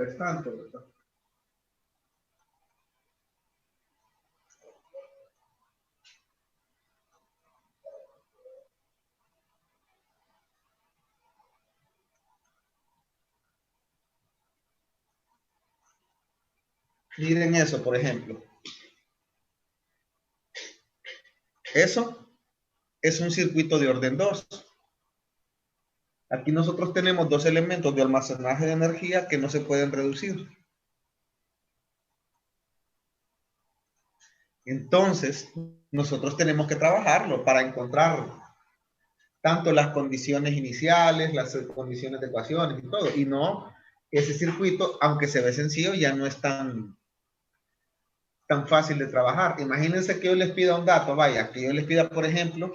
es tanto, ¿verdad? Miren eso, por ejemplo. Eso es un circuito de orden 2. Aquí nosotros tenemos dos elementos de almacenaje de energía que no se pueden reducir. Entonces, nosotros tenemos que trabajarlo para encontrarlo. Tanto las condiciones iniciales, las condiciones de ecuaciones y todo. Y no, ese circuito, aunque se ve sencillo, ya no es tan fácil de trabajar. Imagínense que yo les pida un dato, vaya, que yo les pida, por ejemplo,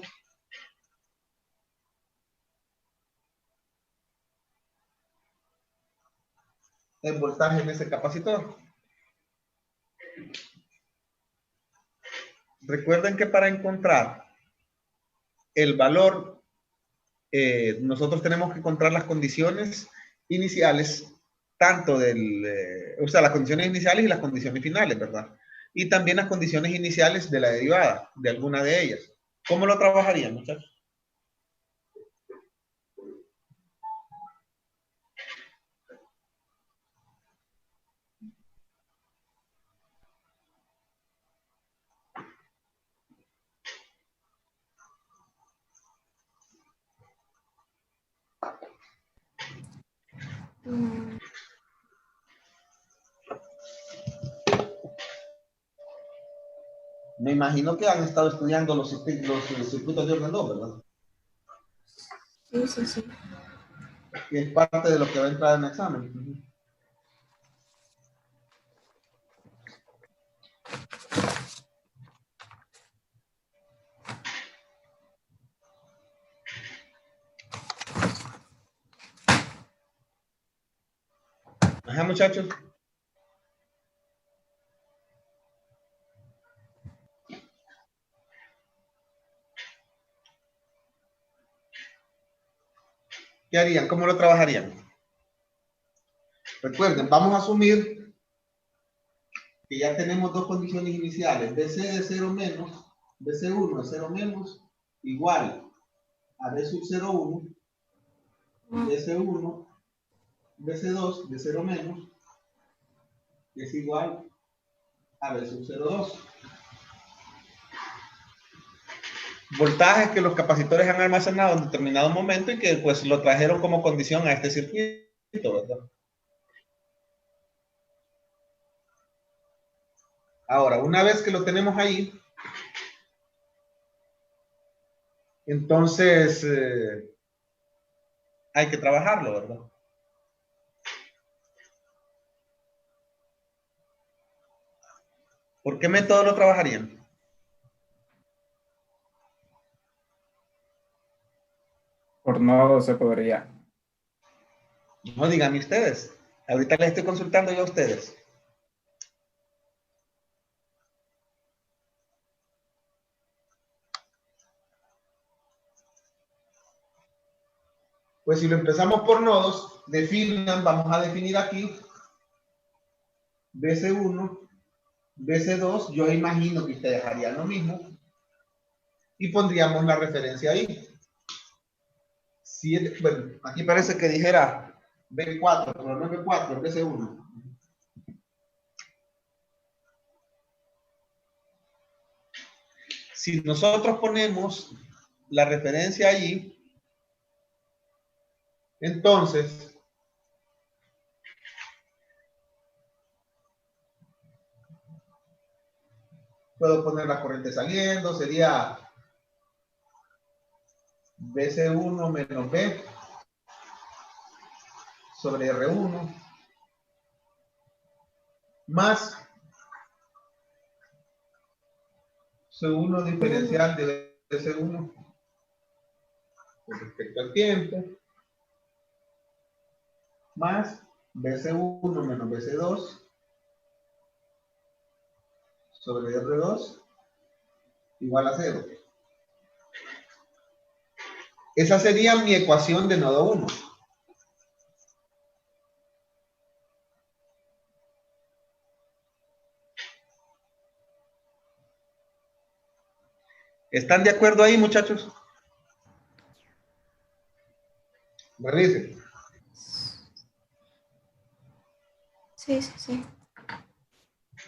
el voltaje en ese capacitor. Recuerden que para encontrar el valor, nosotros tenemos que encontrar las condiciones iniciales, tanto o sea, las condiciones iniciales y las condiciones finales, ¿verdad? Y también las condiciones iniciales de la derivada, de alguna de ellas. ¿Cómo lo trabajarían, muchachos? Me imagino que han estado estudiando los circuitos de orden 2, ¿verdad? Sí, sí, sí. Y es parte de lo que va a entrar en el examen. Ajá, muchachos. ¿Qué harían? ¿Cómo lo trabajarían? Recuerden, vamos a asumir que ya tenemos dos condiciones iniciales, BC de 0 menos, BC1 de 0 menos, igual a B sub 01, BC1, BC2 de 0 menos, es igual a B sub 02. Voltajes que los capacitores han almacenado en determinado momento y que pues lo trajeron como condición a este circuito, ¿verdad? Ahora, una vez que lo tenemos ahí, entonces hay que trabajarlo, ¿verdad? ¿Por qué método lo trabajarían? Por nodo se podría. No, díganme ustedes. Ahorita les estoy consultando yo a ustedes. Pues si lo empezamos por nodos, vamos a definir aquí BC1, BC2, yo imagino que ustedes harían lo mismo, y pondríamos la referencia ahí. Bueno, aquí parece que dijera B4, pero no es B4, es BC1. Si nosotros ponemos la referencia allí, entonces puedo poner la corriente saliendo, sería BC1 menos B sobre R1 más C1 diferencial de BC1 con respecto al tiempo más BC1 menos BC2 sobre R2 igual a 0. Esa sería mi ecuación de nodo 1. ¿Están de acuerdo ahí, muchachos? Bernice. Sí, sí, sí.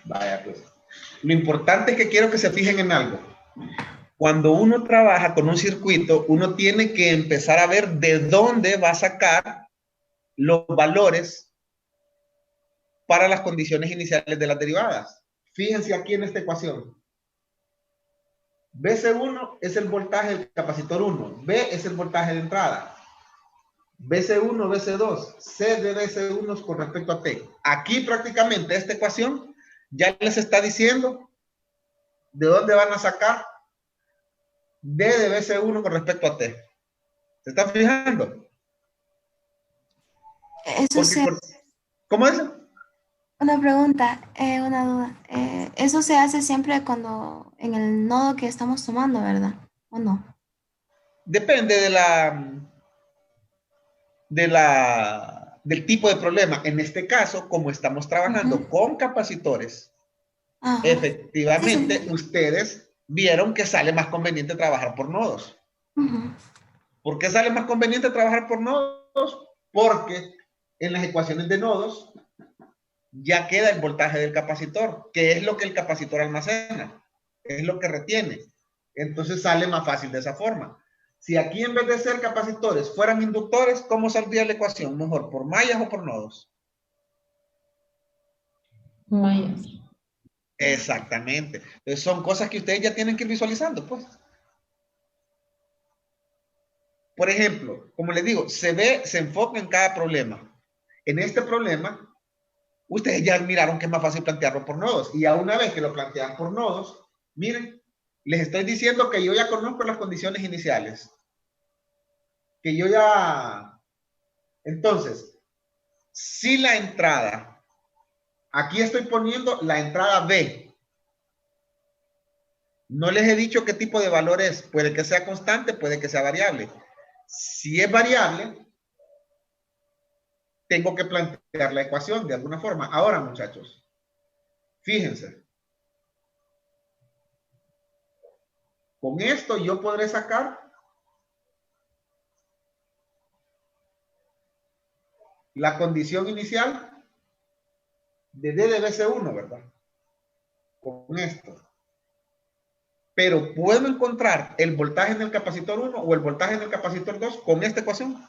Vaya, pues. Lo importante es que quiero que se fijen en algo. Cuando uno trabaja con un circuito, uno tiene que empezar a ver de dónde va a sacar los valores para las condiciones iniciales de las derivadas. Fíjense aquí en esta ecuación. BC1 es el voltaje del capacitor 1. B es el voltaje de entrada. BC1, BC2. C de BC1 con respecto a T. Aquí prácticamente esta ecuación ya les está diciendo de dónde van a sacar D de BC1 con respecto a T. ¿Se están fijando? Eso Porque, se... ¿cómo es? Una pregunta, una duda. Eso se hace siempre cuando en el nodo que estamos tomando, ¿verdad? ¿O no? Depende del tipo de problema. En este caso, como estamos trabajando Ujú. con capacitores, Ajá. Sí, efectivamente sí. ustedes vieron que sale más conveniente trabajar por nodos. Ujú. ¿Por qué sale más conveniente trabajar por nodos? Porque en las ecuaciones de nodos ya queda el voltaje del capacitor, que es lo que el capacitor almacena, es lo que retiene. Entonces sale más fácil de esa forma. Si aquí en vez de ser capacitores fueran inductores, ¿cómo saldría la ecuación? Mejor, ¿por mallas o por nodos? Mayas. Exactamente. Entonces son cosas que ustedes ya tienen que ir visualizando, pues. Por ejemplo, como les digo, se enfoca en cada problema. En este problema, ustedes ya miraron que es más fácil plantearlo por nodos. Y a una vez que lo plantean por nodos, miren, les estoy diciendo que yo ya conozco las condiciones iniciales. Que yo ya... Entonces, si la entrada, aquí estoy poniendo la entrada B. No les he dicho qué tipo de valor es. Puede que sea constante, puede que sea variable. Si es variable, tengo que plantear la ecuación de alguna forma. Ahora, muchachos, fíjense. Con esto yo podré sacar la condición inicial de D de BC1, ¿verdad? Con esto. Pero puedo encontrar el voltaje en el capacitor 1 o el voltaje en el capacitor 2 con esta ecuación.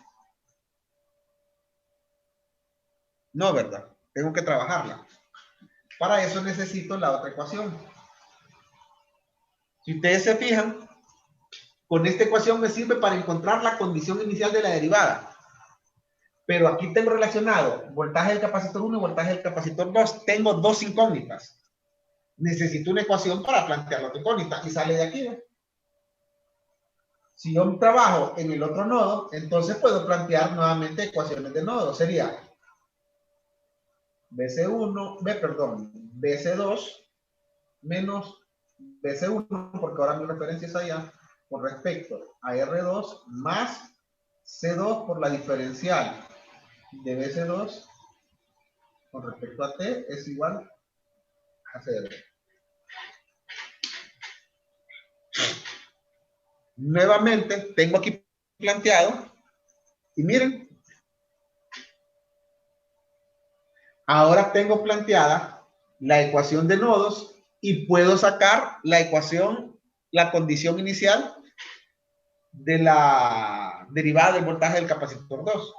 No, ¿verdad? Tengo que trabajarla. Para eso necesito la otra ecuación. Si ustedes se fijan, con esta ecuación me sirve para encontrar la condición inicial de la derivada. Pero aquí tengo relacionado voltaje del capacitor 1 y voltaje del capacitor 2. Tengo dos incógnitas. Necesito una ecuación para plantear la otra incógnita y sale de aquí, ¿no? Si yo trabajo en el otro nodo, entonces puedo plantear nuevamente ecuaciones de nodo. Sería BC2 menos BC1, porque ahora mi referencia es allá, con respecto a R2 más C2 por la diferencial de BC2 con respecto a T es igual a 0. Nuevamente tengo aquí planteado y miren, ahora tengo planteada la ecuación de nodos y puedo sacar la ecuación, la condición inicial de la derivada del voltaje del capacitor 2.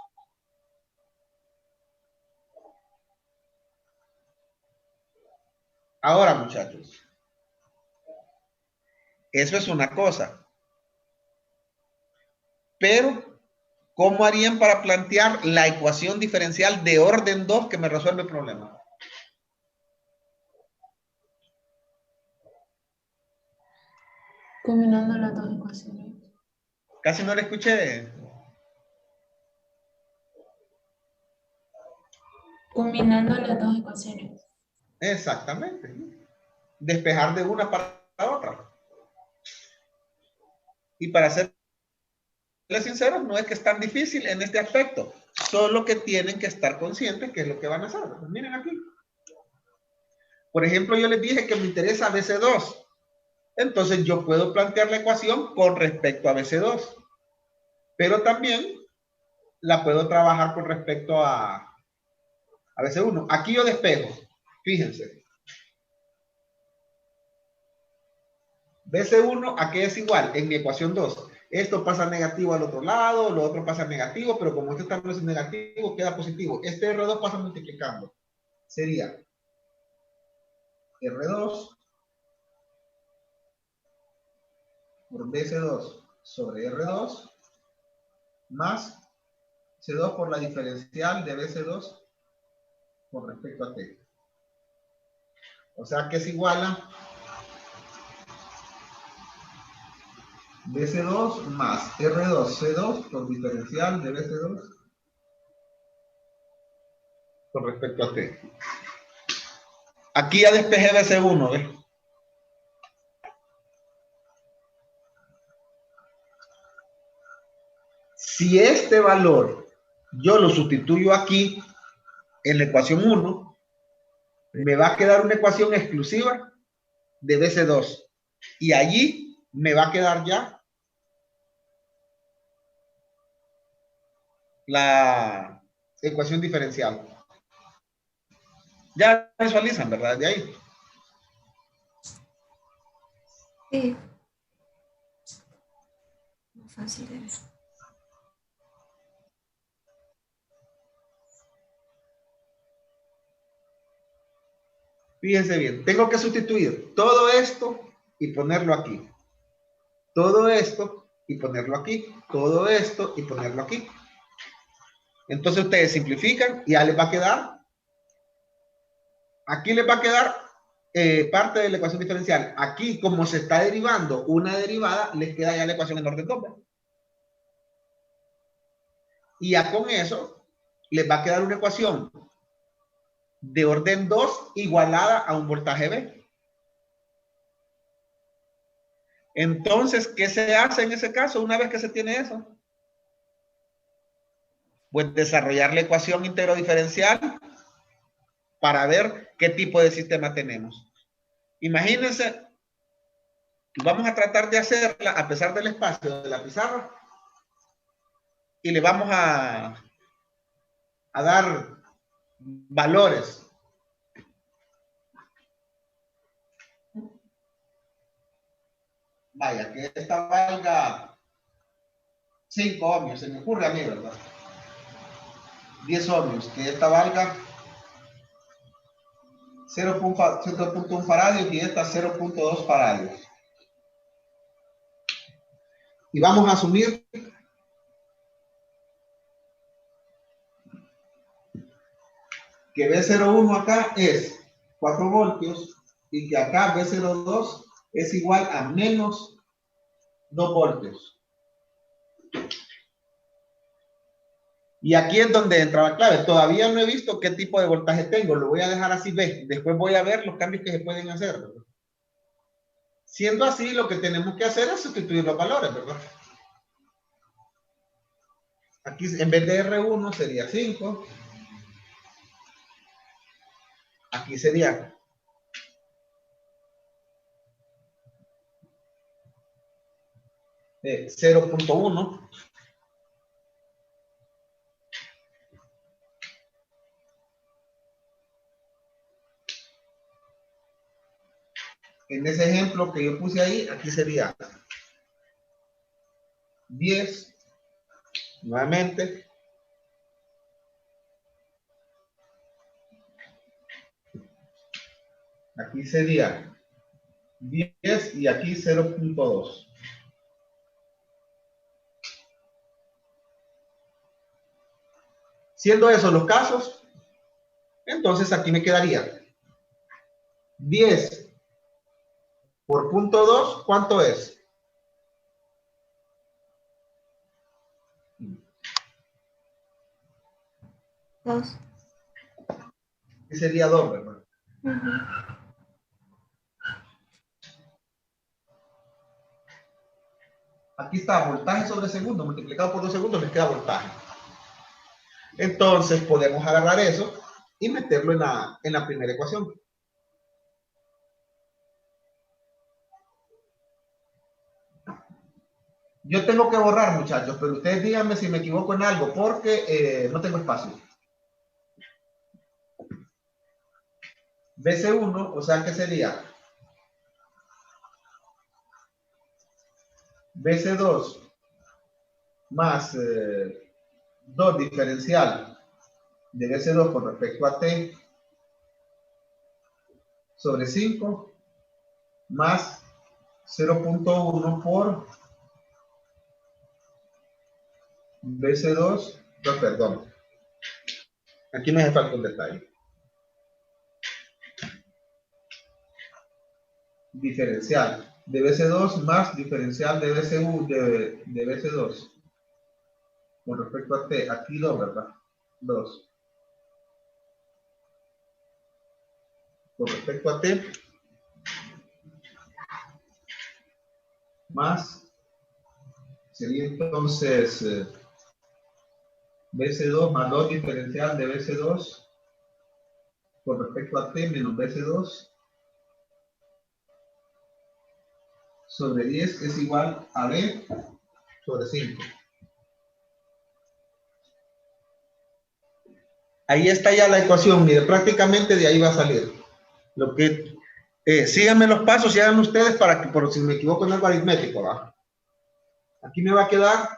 Ahora, muchachos, eso es una cosa. Pero, ¿cómo harían para plantear la ecuación diferencial de orden 2 que me resuelve el problema? Combinando las dos ecuaciones. Casi no le escuché. Combinando las dos ecuaciones. Exactamente. Despejar de una para la otra. Y para serles sinceros, no es que es tan difícil en este aspecto. Solo que tienen que estar conscientes que es lo que van a hacer. Pues miren aquí. Por ejemplo, yo les dije que me interesa BC2. Entonces yo puedo plantear la ecuación con respecto a BC2, pero también la puedo trabajar con respecto a BC1. Aquí yo despejo, fíjense. BC1, ¿a qué es igual? En mi ecuación 2. Esto pasa negativo al otro lado, lo otro pasa negativo, pero como este también es negativo, queda positivo. Este R2 pasa multiplicando. Sería R2 por BC2 sobre R2 más C2 por la diferencial de BC2 con respecto a T. O sea que es igual a BC2 más R2C2 por diferencial de BC2 con respecto a T. Aquí ya despejé BC1, ¿ves? Si este valor yo lo sustituyo aquí en la ecuación 1, me va a quedar una ecuación exclusiva de BC2. Y allí me va a quedar ya la ecuación diferencial. Ya visualizan, ¿verdad? De ahí. Sí. Muy fácil de ver. Fíjense bien, tengo que sustituir todo esto y ponerlo aquí. Todo esto y ponerlo aquí. Todo esto y ponerlo aquí. Entonces ustedes simplifican y ya les va a quedar. Aquí les va a quedar parte de la ecuación diferencial. Aquí, como se está derivando una derivada, les queda ya la ecuación en orden 2. Y ya con eso, les va a quedar una ecuación de orden 2 igualada a un voltaje B. Entonces, ¿qué se hace en ese caso una vez que se tiene eso? Pues desarrollar la ecuación íntegro diferencial para ver qué tipo de sistema tenemos. Imagínense, vamos a tratar de hacerla a pesar del espacio de la pizarra y le vamos a dar valores. Vaya, que esta valga 5 ohmios, se me ocurre a mí, ¿verdad? 10 ohmios, que esta valga 0.1 faradios y esta 0.2 faradios. Y vamos a asumir que B01 acá es 4 voltios y que acá B02 es igual a menos 2 voltios. Y aquí es donde entra la clave. Todavía no he visto qué tipo de voltaje tengo. Lo voy a dejar así B. Después voy a ver los cambios que se pueden hacer, ¿verdad? Siendo así, lo que tenemos que hacer es sustituir los valores, ¿verdad? Aquí en vez de R1 sería 5. Aquí sería 0.1. En ese ejemplo que yo puse ahí, aquí sería 10. Nuevamente. Aquí sería 10 y aquí 0.2. Siendo esos los casos, entonces aquí me quedaría 10 por punto 2, ¿cuánto es? Dos. Y sería 2, ¿verdad? Aquí está voltaje sobre segundo, multiplicado por 2 segundos, les queda voltaje. Entonces podemos agarrar eso y meterlo en la primera ecuación. Yo tengo que borrar, muchachos, pero ustedes díganme si me equivoco en algo, porque no tengo espacio. BC1, o sea que sería BC2 más 2 diferencial de BC2 con respecto a T sobre 5 más 0.1 por BC2, no, perdón, aquí me hace falta un detalle. Diferencial de BC2 más diferencial de BC1 de BC2 con respecto a T, aquí 2, ¿verdad? 2 con respecto a T más sería entonces BC2 más 2 diferencial de BC2 con respecto a T menos BC2 sobre 10 es igual a B sobre 5. Ahí está ya la ecuación, mire, prácticamente de ahí va a salir. Lo que, síganme los pasos y hagan ustedes para que, por si me equivoco en algo aritmético, ¿va? Aquí me va a quedar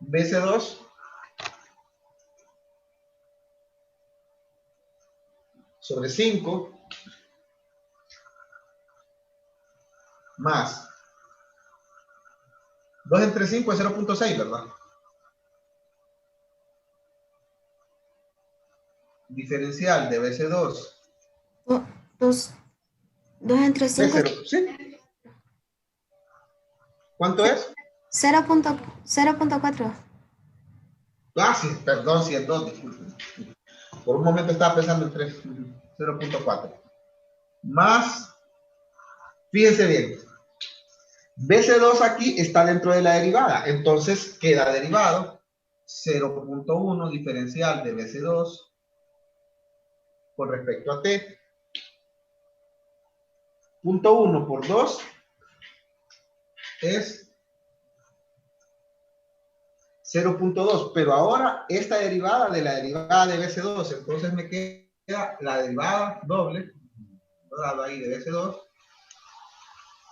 BC2 sobre 5 más 2 entre 5 es 0.6, ¿verdad? Diferencial de BC2. 2 entre 5 es B0, ¿sí? ¿Cuánto es? 0.4. Ah, sí, perdón, si es 2, disculpen. Por un momento estaba pensando en 3, 0.4. Más, fíjense bien, BC2 aquí está dentro de la derivada, entonces queda derivado 0.1 diferencial de BC2 con respecto a T. Punto 1 por 2 es 0.2, pero ahora esta derivada de la derivada de BC2, entonces me queda la derivada doble, dado ahí de BC2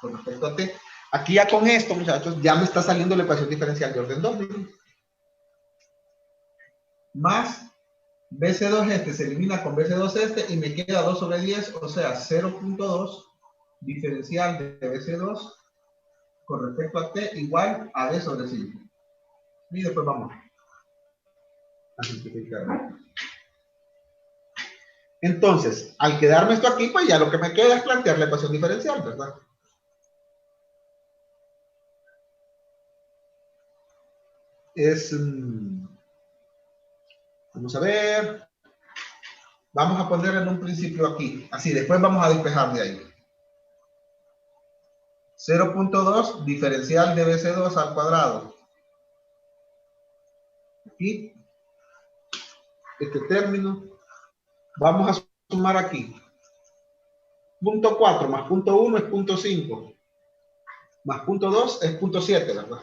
con respecto a T. Aquí ya con esto, muchachos, ya me está saliendo la ecuación diferencial de orden 2. Miren. Más BC2 este se elimina con BC2 este y me queda 2 sobre 10, o sea, 0.2 diferencial de BC2 con respecto a T igual a B sobre 5. Y después vamos a simplificar. Entonces, al quedarme esto aquí, pues ya lo que me queda es plantear la ecuación diferencial, ¿verdad? Es, vamos a ver, vamos a poner en un principio aquí, así, después vamos a despejar de ahí. 0.2 diferencial de BC2 al cuadrado. Aquí, este término, vamos a sumar aquí. Punto 4 más punto 1 es punto 5, más punto 2 es punto 7, ¿verdad?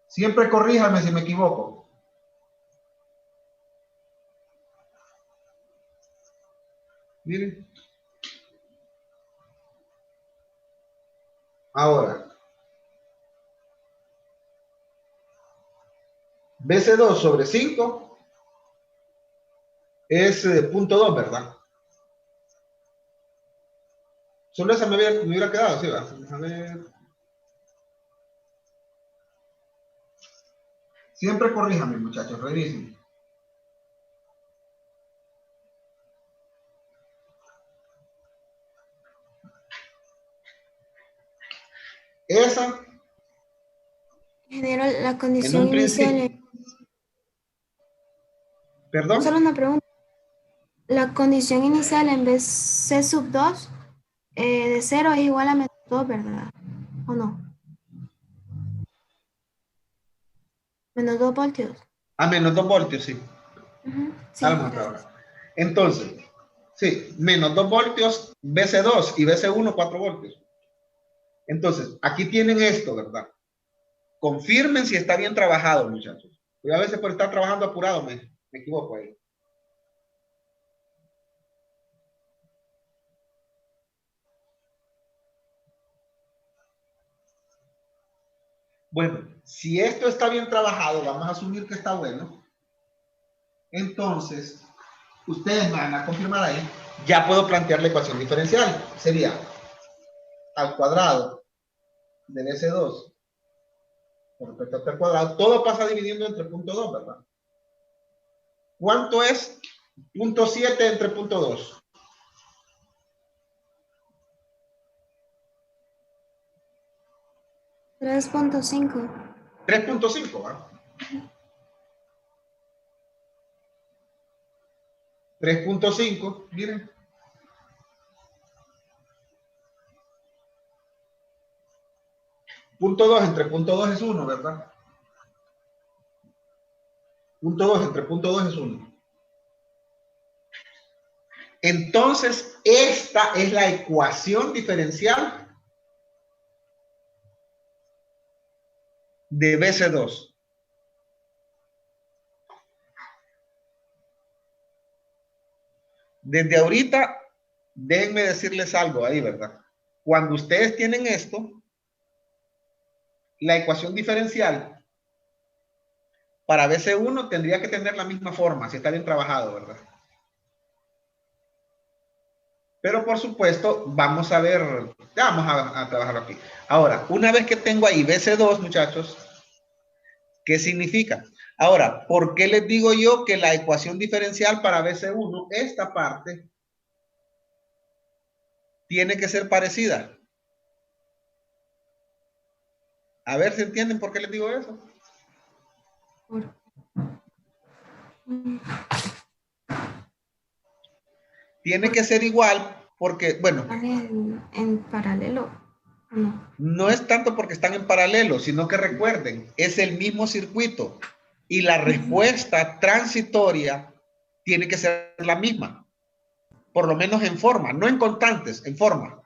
Siempre corríjame si me equivoco. Miren. Ahora, BC2 sobre 5 es punto 2, ¿verdad? Solo esa me hubiera quedado, ¿sí? Vamos a ver. Siempre corríjame, muchachos, revisen. Esa, Ingeniero, la en condición un inicial principio, ¿perdón? solo una pregunta. La condición inicial en vez C sub 2 de 0 es igual a menos 2, ¿verdad? ¿O no? -2 voltios. A menos 2 voltios, sí. Ujú, sí, Vamos gracias. ahora. Entonces, Sí, menos 2 voltios, BC2 y BC1, 4 voltios. Entonces, aquí tienen esto, ¿verdad? Confirmen si está bien trabajado, muchachos. Yo a veces por estar trabajando apurado me equivoco ahí. Bueno, si esto está bien trabajado, vamos a asumir que está bueno. Entonces, ustedes van a confirmar ahí. Ya puedo plantear la ecuación diferencial. Sería al cuadrado de BC2 con respecto a este al cuadrado. Todo pasa dividiendo entre punto 2, ¿verdad? ¿Cuánto es punto 7 entre punto 2? 3.5. 3.5, ¿va? 3.5, miren. Punto 2 entre punto 2 es 1, ¿verdad? Punto 2 entre punto 2 es 1. Entonces, esta es la ecuación diferencial de BC2. Desde ahorita, déjenme decirles algo ahí, ¿verdad? Cuando ustedes tienen esto, la ecuación diferencial para BC1 tendría que tener la misma forma, si está bien trabajado, ¿verdad? Pero por supuesto, vamos a ver, vamos a trabajarlo aquí. Ahora, una vez que tengo ahí BC2, muchachos, ¿qué significa? Ahora, ¿por qué les digo yo que la ecuación diferencial para BC1, esta parte, tiene que ser parecida? A ver si entienden por qué les digo eso. Tiene que ser igual porque, bueno, En paralelo. No. no es tanto porque están en paralelo, sino que recuerden, es el mismo circuito y la respuesta transitoria tiene que ser la misma, por lo menos en forma, no en constantes, en forma.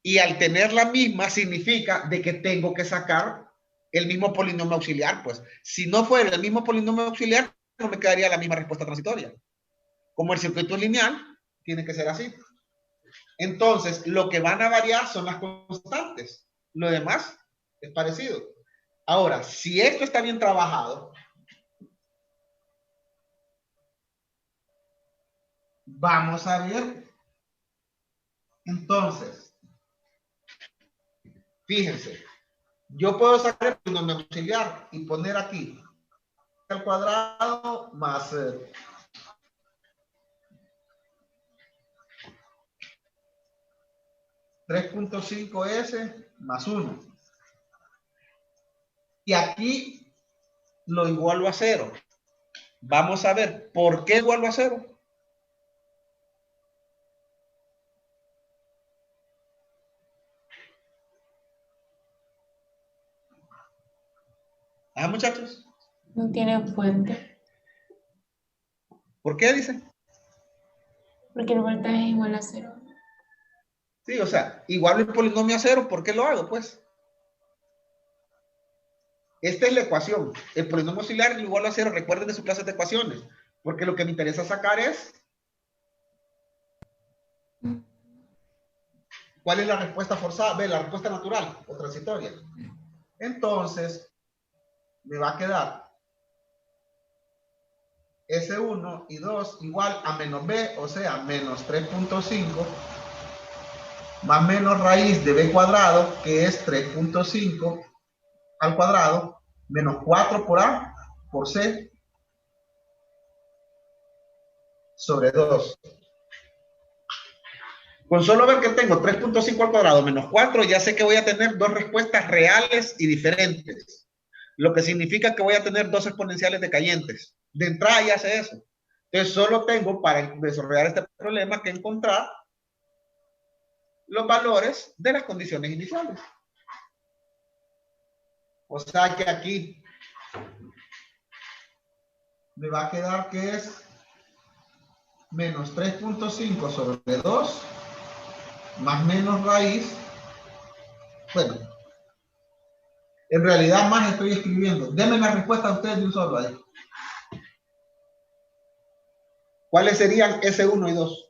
Y al tener la misma significa de que tengo que sacar el mismo polinomio auxiliar, pues si no fuera el mismo polinomio auxiliar, no me quedaría la misma respuesta transitoria. Como el circuito es lineal, tiene que ser así. Entonces, lo que van a variar son las constantes. Lo demás es parecido. Ahora, si esto está bien trabajado, vamos a ver. Entonces, fíjense, yo puedo sacar el polinomio auxiliar y poner aquí al cuadrado más 3.5s más 1. Y aquí lo igualo a 0. Vamos a ver, ¿por qué igualo a 0? Ah, muchachos. No tiene fuente. ¿Por qué dice? Porque el voltaje es igual a 0. Sí, o sea, igual el polinomio a 0, ¿por qué lo hago? Pues esta es la ecuación. El polinomio auxiliar es igual a 0. Recuerden de su clase de ecuaciones, porque lo que me interesa sacar es ¿cuál es la respuesta forzada? Ve, la respuesta natural o transitoria. Entonces, me va a quedar S1 y 2 igual a menos B, o sea, menos 3.5 más menos raíz de B cuadrado, que es 3.5 al cuadrado, menos 4 por A por C sobre 2. Con solo ver que tengo 3.5 al cuadrado menos 4, ya sé que voy a tener dos respuestas reales y diferentes. Lo que significa que voy a tener dos exponenciales decayentes. De entrada ya sé eso. Entonces solo tengo para desarrollar este problema que encontrar los valores de las condiciones iniciales. O sea que aquí me va a quedar que es menos 3.5 sobre 2 más menos raíz. Bueno, en realidad más estoy escribiendo. Denme la respuesta a ustedes de un solo ahí. ¿Cuáles serían S1 y 2?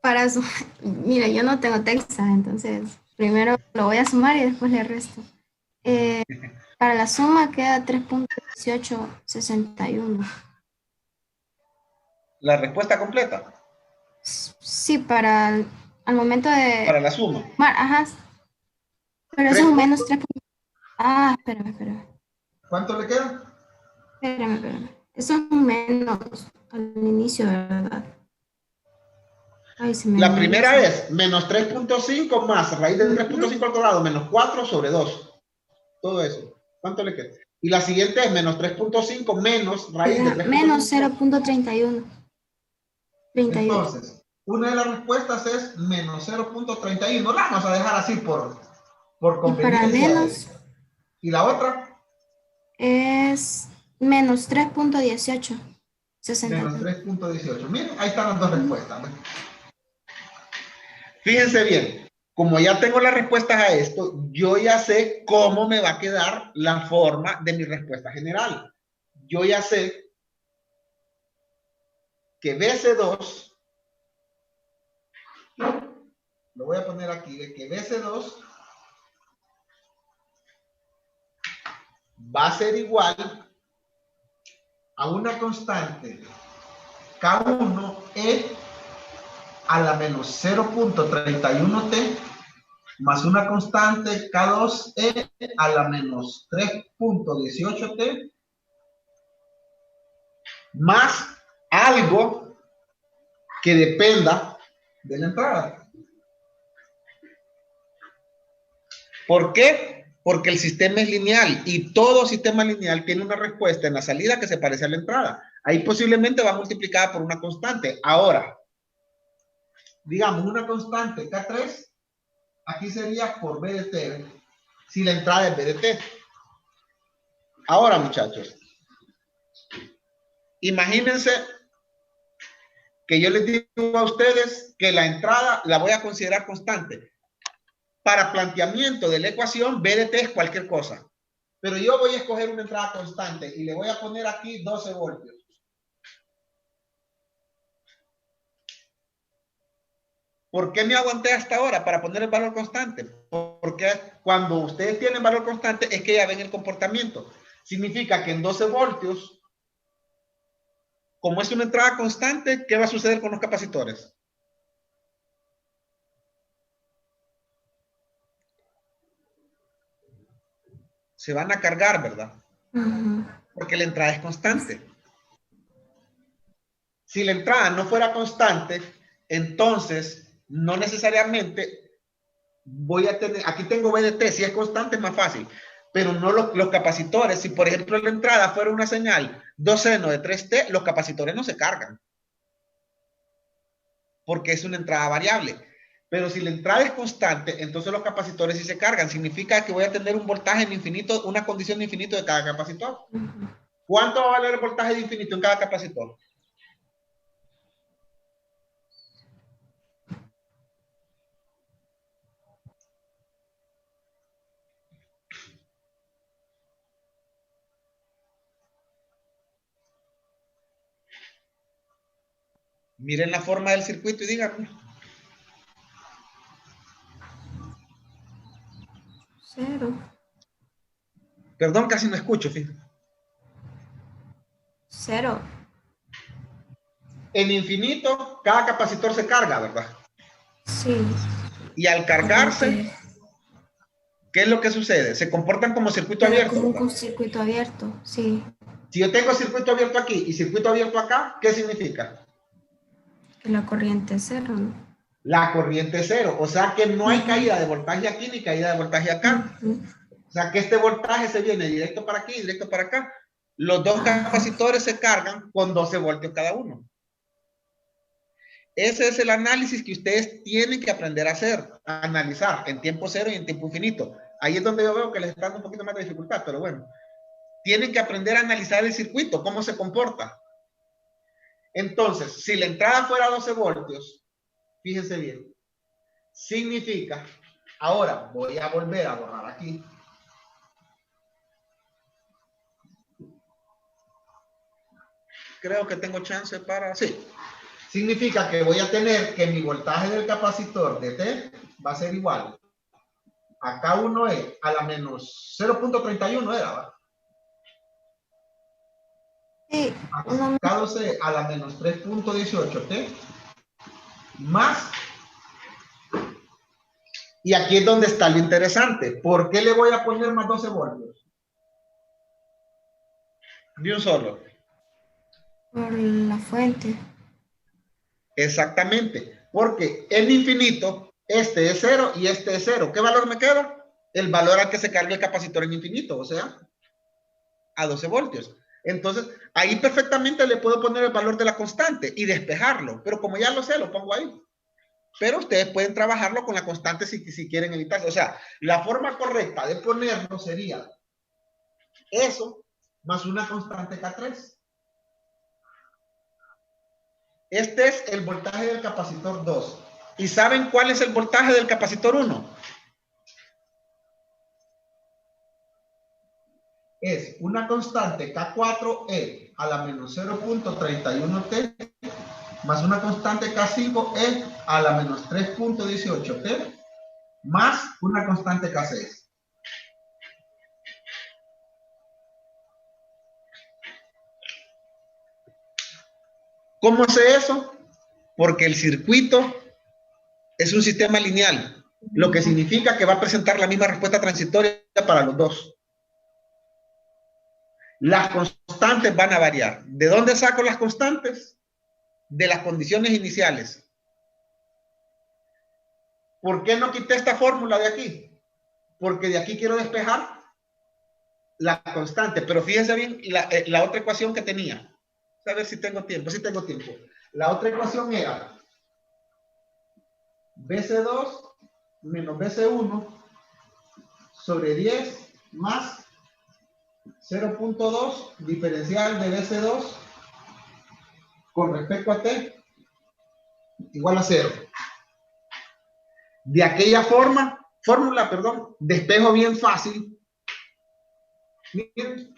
Para su, mira, yo no tengo Texas, entonces primero lo voy a sumar y después le resto. Para la suma queda 3.1861. La respuesta completa. Sí, al momento Para de la suma. sumar, ajá. Pero eso es un menos 3. Ah, espérame. ¿Cuánto le queda? Espérame. Eso es un menos al inicio, ¿verdad? Ay, se me La olvidó primera eso. es menos 3.5 más raíz de 3.5 al cuadrado menos 4 sobre 2. Todo eso. ¿Cuánto le queda? Y la siguiente es menos 3.5 menos raíz de Menos 3.5. 0.31. 38. Entonces, una de las respuestas es menos 0.31. La vamos a dejar así por Y para conveniencia. menos Y la otra, es menos 3.18. menos 61. 3.18. Miren, ahí están las dos respuestas. Fíjense bien, como ya tengo las respuestas a esto, yo ya sé cómo me va a quedar la forma de mi respuesta general. Yo ya sé que BC2, lo voy a poner aquí, de que BC2 va a ser igual a una constante K1E a la menos 0.31T más una constante K2E a la menos 3.18T más algo que dependa de la entrada. ¿Por qué? Porque el sistema es lineal y todo sistema lineal tiene una respuesta en la salida que se parece a la entrada. Ahí posiblemente va multiplicada por una constante. Ahora, digamos una constante K3, aquí sería por B de T, si la entrada es B de T. Ahora, muchachos, imagínense que yo les digo a ustedes que la entrada la voy a considerar constante. Para planteamiento de la ecuación, B de T es cualquier cosa. Pero yo voy a escoger una entrada constante y le voy a poner aquí 12 voltios. ¿Por qué me aguanté hasta ahora para poner el valor constante? Porque cuando ustedes tienen valor constante es que ya ven el comportamiento. Significa que en 12 voltios, como es una entrada constante, ¿qué va a suceder con los capacitores? Se van a cargar, ¿verdad? Porque la entrada es constante. Si la entrada no fuera constante, entonces no necesariamente voy a tener, aquí tengo VDT, si es constante es más fácil, pero no los capacitores. Si por ejemplo la entrada fuera una señal 2 seno de 3T, los capacitores no se cargan, porque es una entrada variable. Pero si la entrada es constante, entonces los capacitores sí se cargan. Significa que voy a tener un voltaje en infinito, una condición de infinito de cada capacitor. ¿Cuánto va a valer el voltaje de infinito en cada capacitor? Miren la forma del circuito y díganme. 0. Perdón, casi no escucho, fíjate. 0. En infinito, cada capacitor se carga, ¿verdad? Sí. Y al cargarse, ¿qué es lo que sucede? Se comportan como circuito abierto, Como ¿verdad? un circuito abierto, sí. Si yo tengo circuito abierto aquí y circuito abierto acá, ¿qué significa? Que la corriente es 0, ¿no? La corriente es cero. O sea que no hay caída de voltaje aquí ni caída de voltaje acá. O sea que este voltaje se viene directo para aquí y directo para acá. Los dos capacitores se cargan con 12 voltios cada uno. Ese es el análisis que ustedes tienen que aprender a hacer, a analizar en tiempo cero y en tiempo infinito. Ahí es donde yo veo que les está dando un poquito más de dificultad, pero bueno. Tienen que aprender a analizar el circuito, cómo se comporta. Entonces, si la entrada fuera 12 voltios, fíjense bien, significa, ahora voy a volver a borrar aquí. Creo que tengo chance para, sí. Significa que voy a tener que mi voltaje del capacitor de T va a ser igual a K1E a la menos 0.31 era, ¿va? Sí, K2E a la menos 3.18 T más. Y aquí es donde está lo interesante. ¿Por qué le voy a poner más 12 voltios? De un solo. por la fuente. Exactamente. Porque en infinito, este es 0 y este es 0. ¿Qué valor me queda? El valor al que se carga el capacitor en infinito, o sea, a 12 voltios. Entonces, ahí perfectamente le puedo poner el valor de la constante y despejarlo. Pero como ya lo sé, lo pongo ahí. Pero ustedes pueden trabajarlo con la constante si quieren evitarlo. O sea, la forma correcta de ponerlo sería eso más una constante K3. Este es el voltaje del capacitor 2. ¿Y saben cuál es el voltaje del capacitor 1? Es una constante K4E a la menos 0.31T más una constante K5E a la menos 3.18T más una constante K6. ¿Cómo sé eso? Porque el circuito es un sistema lineal, lo que significa que va a presentar la misma respuesta transitoria para los dos. Las constantes van a variar. ¿De dónde saco las constantes? De las condiciones iniciales. ¿Por qué no quité esta fórmula de aquí? Porque de aquí quiero despejar la constante. Pero fíjense bien la otra ecuación que tenía. A ver si tengo tiempo. Sí tengo tiempo. La otra ecuación era BC2 menos BC1 sobre 10 más 0.2 diferencial de BC2 con respecto a T igual a 0. De aquella fórmula, despejo bien fácil. Miren,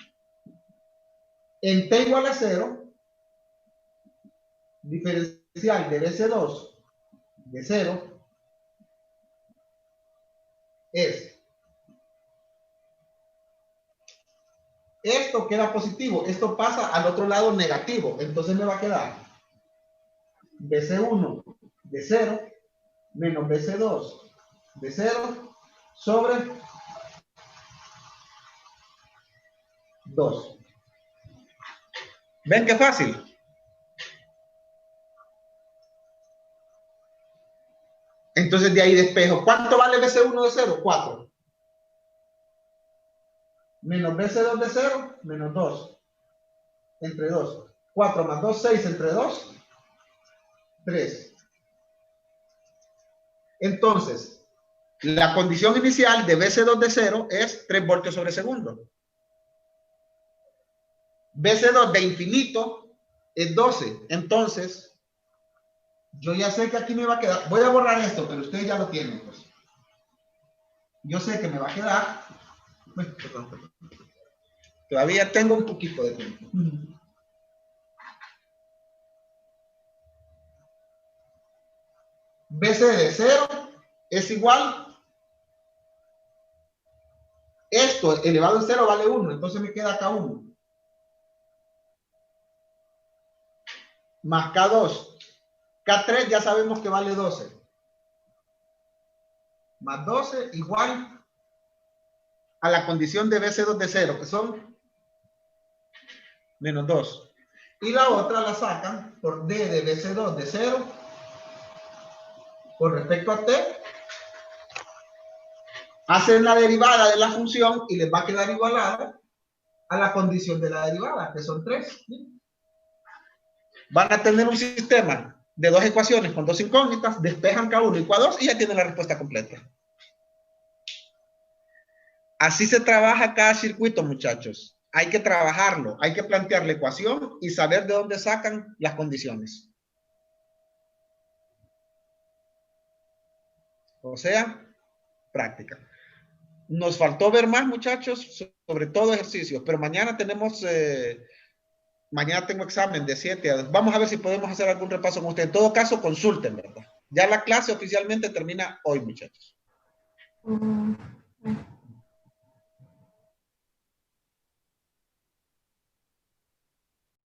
en T igual a 0, diferencial de BC2 de 0 es esto queda positivo, esto pasa al otro lado negativo, entonces me va a quedar BC1 de 0 menos BC2 de 0 sobre 2. ¿Ven qué fácil? Entonces de ahí despejo. ¿Cuánto vale BC1 de 0? 4. Menos BC2 de 0, menos 2. Entre 2. 4 más 2, 6 entre 2, 3. Entonces, la condición inicial de BC2 de 0 es 3 voltios sobre segundo. BC2 de infinito es 12. Entonces, yo ya sé que aquí me va a quedar. Voy a borrar esto, pero ustedes ya lo tienen, pues. Yo sé que me va a quedar. Perdón. Todavía tengo un poquito de tiempo. BC de 0 es igual. Esto elevado a 0 vale 1, entonces me queda K1. Más K2. K3 ya sabemos que vale 12. Más 12 igual a la condición de BC2 de 0, que son menos 2. Y la otra la sacan por D de BC2 de 0 con respecto a t, hacen la derivada de la función y les va a quedar igualada a la condición de la derivada, que son 3. Van a tener un sistema de 2 ecuaciones con 2 incógnitas, despejan K1 y K2 y ya tienen la respuesta completa. Así se trabaja cada circuito, muchachos. Hay que trabajarlo, hay que plantear la ecuación y saber de dónde sacan las condiciones. O sea, práctica. Nos faltó ver más, muchachos, sobre todo ejercicios, pero mañana tenemos, mañana tengo examen de 7 a... Vamos a ver si podemos hacer algún repaso con ustedes. En todo caso, consulten, ¿verdad? Ya la clase oficialmente termina hoy, muchachos. Bueno.